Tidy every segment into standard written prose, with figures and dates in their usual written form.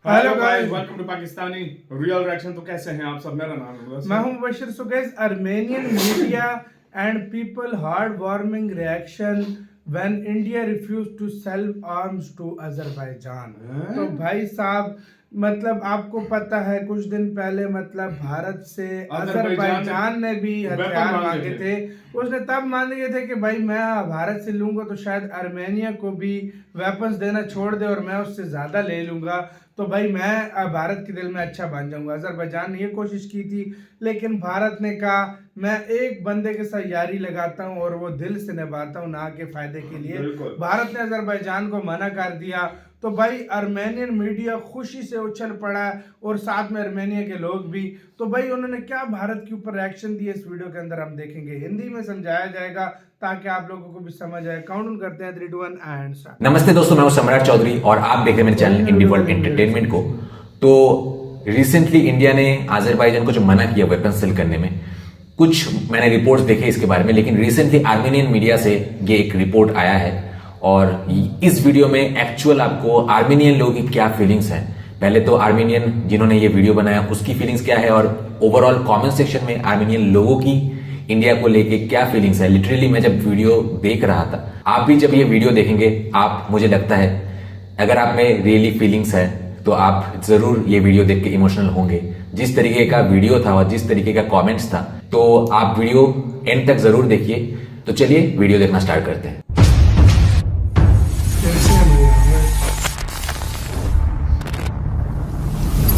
Hello guys, welcome to Pakistani real reaction. तो कैसे हैं आप सब? मेरा नाम है मैं हूं Mubashir. So guys, Armenian media and people heart warming reaction when India refuse to sell arms to Azerbaijan. तो भाई साहब, मतलब आपको पता है कुछ दिन पहले मतलब भारत से अजरबैजान ने भी हथियार मांगे थे। उसने तब मांगे थे कि भाई मैं भारत से लूंगा तो शायद आर्मेनिया को भी वेपन्स देना छोड़ दे और मैं उससे ज्यादा ले लूंगा, तो भाई मैं भारत के दिल में अच्छा बन जाऊंगा। अजरबैजान ने ये कोशिश की थी, लेकिन भारत ने कहा मैं एक बंदे के साथ यारी लगाता हूं और वो दिल से निभाता हूं, ना के फायदे के लिए। भारत ने अजरबैजान को मना कर दिया। तो भाई आर्मेनियन मीडिया खुशी से उछल पड़ा और साथ में आर्मेनिया के लोग भी। तो भाई उन्होंने क्या भारत के ऊपर रिएक्शन दिया, इस वीडियो के अंदर हम देखेंगे। हिंदी में समझाया जाएगा ताकि आप लोगों को भी समझ आए। काउंट करते हैं 3 2 1 एंड स्टार्ट। नमस्ते दोस्तों, मैं हूं सम्राट चौधरी और आप देख रहे हैं मेरे चैनल इंडी वर्ल्ड एंटरटेनमेंट को। तो रिसेंटली इंडिया ने अजरबैजान को जो मना किया वेपन सेल करने में, कुछ मैंने रिपोर्ट्स देखे इसके बारे में, लेकिन रिसेंटली आर्मेनियन मीडिया से ये एक रिपोर्ट आया है और इस वीडियो में एक्चुअल आपको आर्मेनियन लोगों की क्या फीलिंग्स हैं, पहले तो आर्मेनियन जिन्होंने ये वीडियो बनाया उसकी फीलिंग्स क्या है और ओवरऑल कमेंट सेक्शन में आर्मेनियन लोगों की इंडिया को लेके क्या फीलिंग्स है। लिटरली मैं जब वीडियो देख रहा था, आप भी जब ये वीडियो देखेंगे, आप, मुझे लगता है अगर आप में रियली फीलिंग्स है तो आप जरूर ये वीडियो देख के इमोशनल होंगे। जिस तरीके का वीडियो था और जिस तरीके का कमेंट्स था, तो आप वीडियो एंड तक जरूर देखिए। तो चलिए वीडियो देखना स्टार्ट करते हैं।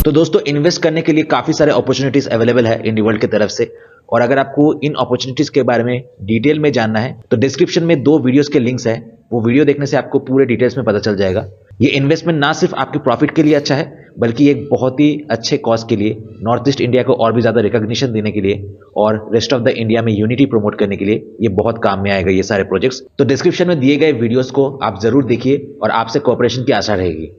तो दोस्तों, इन्वेस्ट करने के लिए काफी सारे अपॉर्चुनिटीज अवेलेबल है इंडी वर्ल्ड की तरफ से, और अगर आपको इन अपॉर्चुनिटीज के बारे में डिटेल में जानना है तो डिस्क्रिप्शन में 2 वीडियोस के लिंक्स है, वो वीडियो देखने से आपको पूरे डिटेल्स में पता चल जाएगा। ये इन्वेस्टमेंट ना सिर्फ आपके प्रॉफिट के लिए अच्छा है, बल्कि एक बहुत ही अच्छे कॉज के लिए, नॉर्थ ईस्ट इंडिया को और भी ज्यादा रिकॉग्निशन देने के लिए और रेस्ट ऑफ द इंडिया में यूनिटी प्रमोट करने के लिए ये बहुत काम में आएगा ये सारे प्रोजेक्ट्स। तो डिस्क्रिप्शन में दिए गए वीडियोस को आप जरूर देखिए और आपसे कोऑपरेशन की आशा रहेगी।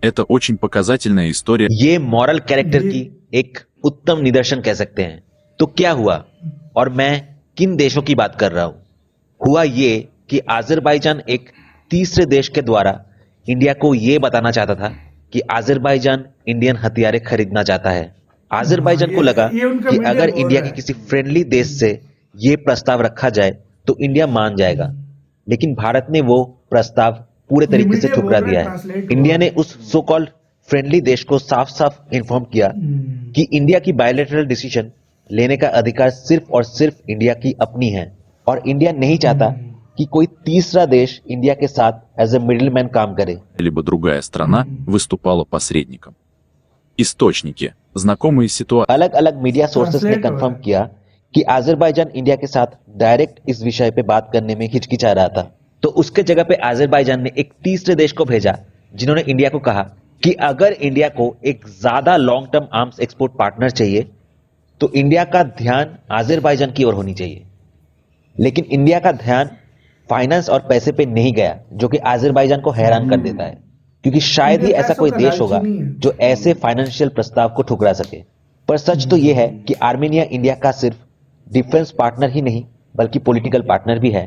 Это очень показательная история। ये मॉरल कैरेक्टर की एक उत्तम निदर्शन कह सकते हैं। तो क्या हुआ और मैं किन देशों की बात कर रहा हूं? हुआ ये कि अजरबैजान एक तीसरे देश के द्वारा इंडिया को यह बताना चाहता था कि अजरबैजान इंडियन हथियारें खरीदना चाहता है। अजरबैजान को लगा कि अगर इंडिया के किसी फ्रेंडली देश से यह प्रस्ताव रखा जाए तो इंडिया मान जाएगा, लेकिन भारत ने वो प्रस्ताव पूरे तरीके से ठुकरा दिया है। इंडिया ने उस सो कॉल्ड फ्रेंडली देश को साफ साफ इन्फॉर्म किया कि इंडिया की बायलैटरल डिसीजन लेने का अधिकार सिर्फ और सिर्फ इंडिया की अपनी है और इंडिया नहीं चाहता कि कोई तीसरा देश इंडिया के साथ एज ए मिडिलमैन काम करे। Либо другая страна वыступала посредником. Источники, знакомые ситуации. अलग अलग मीडिया सोर्सेस ने कंफर्म किया कि अजरबैजान इंडिया के साथ डायरेक्ट इस विषय पे बात करने में हिचकिचा रहा था। तो उसके जगह पे अजरबैजान ने एक तीसरे देश को भेजा जिन्होंने इंडिया को कहा कि अगर इंडिया को एक ज्यादा long term arms export partner चाहिए तो इंडिया का ध्यान अजरबैजान की ओर होनी चाहिए। लेकिन इंडिया का ध्यान फाइनेंस और पैसे पे नहीं गया, जो कि अजरबैजान को हैरान कर देता है, क्योंकि शायद ही ऐसा कोई देश होगा जो ऐसे फाइनेंशियल प्रस्ताव को ठुकरा सके। पर सच तो यह है कि आर्मेनिया इंडिया का सिर्फ डिफेंस पार्टनर ही नहीं बल्कि पॉलिटिकल पार्टनर भी है।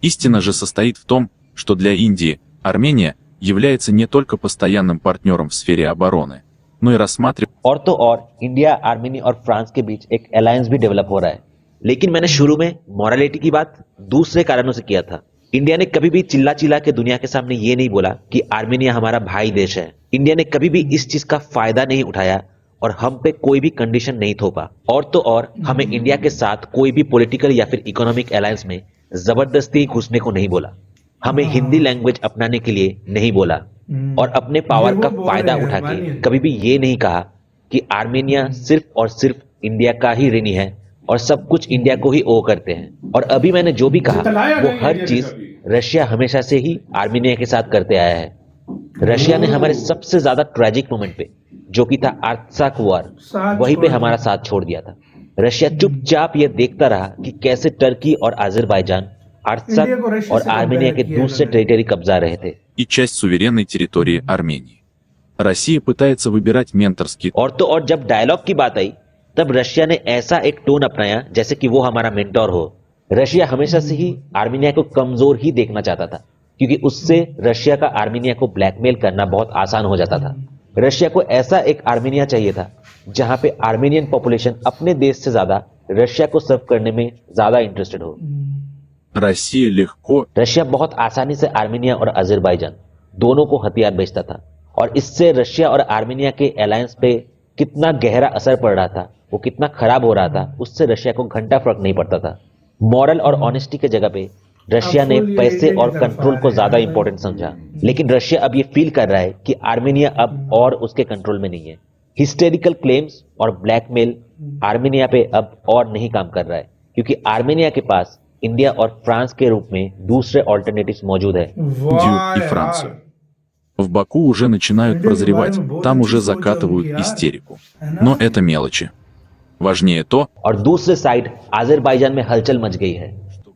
Истина же состоит в том, что для Индии Армения является не только постоянным партнером в сфере обороны, но и рассматривает. और तो और इंडिया, आर्मेनिया और फ्रांस के बीच एक अलायंस भी डेवलप हो रहा है। लेकिन मैंने शुरू में मोरालिटी की बात दूसरे कारणों से किया था। इंडिया ने कभी भी चिल्ला चिल्ला के दुनिया के सामने ये नहीं बोला कि आर्मेनिया हमारा भाई देश है। इंडिया ने कभी भी इस चीज का फायदा नहीं उठाया और हम पे कोई भी कंडीशन नहीं थोपा। और तो और हमें इंडिया के साथ कोई भी पॉलिटिकल या फिर इकोनॉमिक अलायंस में जबरदस्ती घुसने को नहीं बोला। हमें हिंदी लैंग्वेज अपनाने के लिए नहीं बोला और अपने पावर का फायदा उठा के कभी भी ये नहीं कहा कि आर्मेनिया सिर्फ और सिर्फ इंडिया का ही ऋणी है और सब कुछ इंडिया को ही ओ करते हैं। और अभी मैंने जो भी कहा वो हर चीज रशिया हमेशा से ही आर्मेनिया के साथ करते आया है। रशिया ने हमारे सबसे ज्यादा ट्रेजिक मोमेंट पे, जो कि था आर्त्साक वॉर, वहीं पे हमारा साथ छोड़ दिया था। रशिया चुपचाप ये देखता रहा कि कैसे टर्की और अजरबैजान आर्त्साक और आर्मेनिया के दूसरे टेरिटरी कब्जा रहे थे И часть суверенной территории Армении. Россия пытается выбирать менторские. और तो और, जब डायलॉग की बात आई तब रशिया ने ऐसा एक टोन अपनाया जैसे कि वो हमारा मेंटोर हो रशिया हमेशा से ही आर्मीनिया को कमजोर ही देखना चाहता था, क्योंकि उससे रशिया का आर्मीनिया को ब्लैकमेल करना बहुत आसान हो जाता था। रशिया को ऐसा एक आर्मीनिया चाहिए था जहां पे आर्मीनियन पॉपुलेशन अपने देश से ज्यादा रशिया को सर्व करने में ज्यादा इंटरेस्टेड हो। Россия легко रशिया बहुत आसानी से आर्मीनिया और अजरबैजान दोनों को हथियार बेचता था, और इससे रशिया और आर्मीनिया के अलायंस पे कितना गहरा असर पड़ रहा था, वो कितना खराब हो रहा था, उससे रशिया को घंटा फर्क नहीं पड़ता था। मॉरल और ऑनेस्टी की जगह पे रशिया ने पैसे और कंट्रोल को ज्यादा इंपॉर्टेंट समझा। लेकिन रशिया अब ये फील कर रहा है कि आर्मीनिया अब और उसके कंट्रोल में नहीं है। हिस्टेरिकल क्लेम्स और ब्लैकमेल आर्मीनिया पे अब और नहीं काम कर रहा है, क्योंकि आर्मीनिया के पास इंडिया और फ्रांस के रूप में दूसरे ऑल्टरनेटिव्स मौजूद है। Индию и Францию. В Баку уже начинают прозревать, там уже закатывают истерику. Но это мелочи. Важнее то, और दूसरे साइड अजरबैजान में हलचल मच गई है,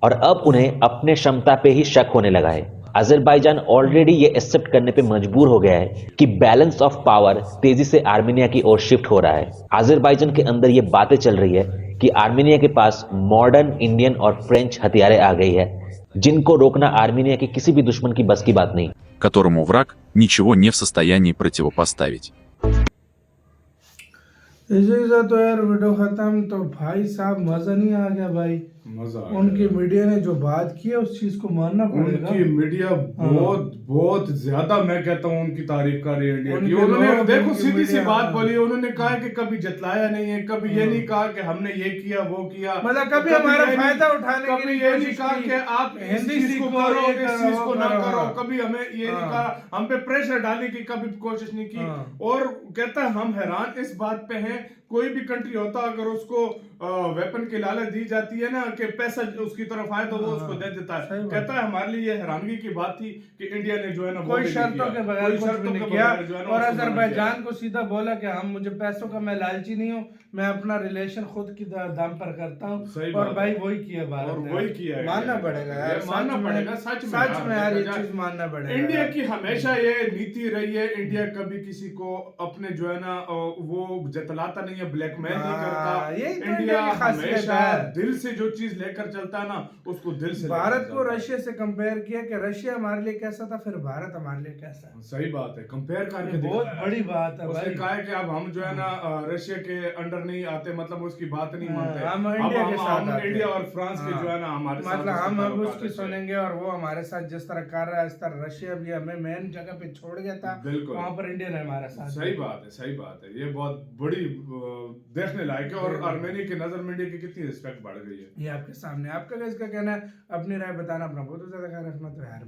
और अब उन्हें अपने क्षमता पे ही शक होने लगा है। अजरबैजान ऑलरेडी ये एक्सेप्ट करने पे मजबूर हो गया है कि बैलेंस ऑफ पावर तेजी से आर्मीनिया की ओर शिफ्ट हो रहा है। अजरबैजान के अंदर ये बातें चल रही है कि आर्मीनिया के पास मॉडर्न इंडियन और फ्रेंच हथियारें आ गई है, जिनको रोकना आर्मीनिया के किसी भी दुश्मन की बस की बात नहीं। которому враг ничего не в состоянии противопоставить. इसी से तो यार वीडियो खत्म। तो भाई साहब मजा नहीं आ गया भाई, मजा आ गया। उनकी मीडिया ने जो बात की है उस चीज को मानना पड़ेगा। उनकी मीडिया बहुत बहुत ज्यादा, मैं कहता हूँ उनकी तारीफ कर रही है इंडिया की। उनके उन्होंने लोग, देखो उनकी सीधी सी मीडिया, बात हाँ। बोली। उन्होंने कहा कि कभी जतलाया नहीं है, कभी ये नहीं कहा कि हमने ये किया वो किया, मतलब कभी हमारा ये नहीं- फायदा उठाने की कभी नहीं ये नहीं कोशिश कहा की। कि आप इस हिंदी चीज को सीखो, करो, ये इस करो, चीज वो को ना करो, करो। हाँ। कभी हमें ये नहीं हाँ। कहा, हम पे प्रेशर डालने की कभी कोशिश नहीं की। हाँ। और कहता है हम हैरान इस बात पे हैं, कोई भी कंट्री होता अगर उसको वेपन की लालच दी जाती है ना कि पैसा उसकी तरफ आए तो वो हाँ, उसको दे देता सही है। बात कहता है हमारे लिए ये हैरानगी की बात थी कि इंडिया ने जो है ना वो कोई भी नहीं शर्तों किया। के बगैर कोई कुछ भी शर्तों नहीं के किया। बगैर जो है ना और उसको मना किया। अजरबैजान को सीधा बोला कि हम, मुझे पैसों का मैं लालची नहीं हूँ, मैं अपना रिलेशन खुद की दम पर करता हूँ। सही और बात भाई है। वही किया भारत और ने। वही किया है मानना इंडिया ने। पड़ेगा ये यार, मानना पड़ेगा, सच में यार ये देखा चीज जाए। मानना पड़ेगा। इंडिया की हमेशा ये नीति रही है, इंडिया कभी किसी को अपने जो है ना वो जतलाता नहीं है, ब्लैकमेल नहीं करता। यही तो इंडिया इंडिया की खासियत हमेशा है। दिल से जो चीज लेकर चलता है ना उसको दिल से भारत लेकर को चलता है। रशिया से कंपेयर किया कि रशिया हमारे लिए कैसा था, फिर भारत हमारे लिए कैसा है। सही बात है, कंपेयर करके ये बहुत दिखाया है। बड़ी बात है उसने भाई। कहा है कि अब हम जो है ना रशिया के अंडर नहीं आते, मतलब उसकी बात नहीं हाँ, मानते। हम अब इंडिया के साथ हम आते इंडिया हैं। और फ्रांस के हाँ। जो है ना हमारे साथ मतलब हम अब ताल्लुकात उसकी अच्छे हैं। सुनेंगे, और वो हमारे साथ जिस तरह कर रहा है इस तरह रशिया भी हमें मेन जगह पे छोड़ गया था, बिल्कुल। वहां पर इंडिया ने हमारा साथ सही दिया। बात है, सही बात है। ये बहुत बड़ी देखने लायक है, और आर्मेनिया की नजर में इंडिया की कितनी रिस्पेक्ट बढ़ गई है। ये आपके सामने। आपका क्या इसका कहना है, अपनी राय बताना, अपना बहुत ज्यादा ख्याल रखना। तो यार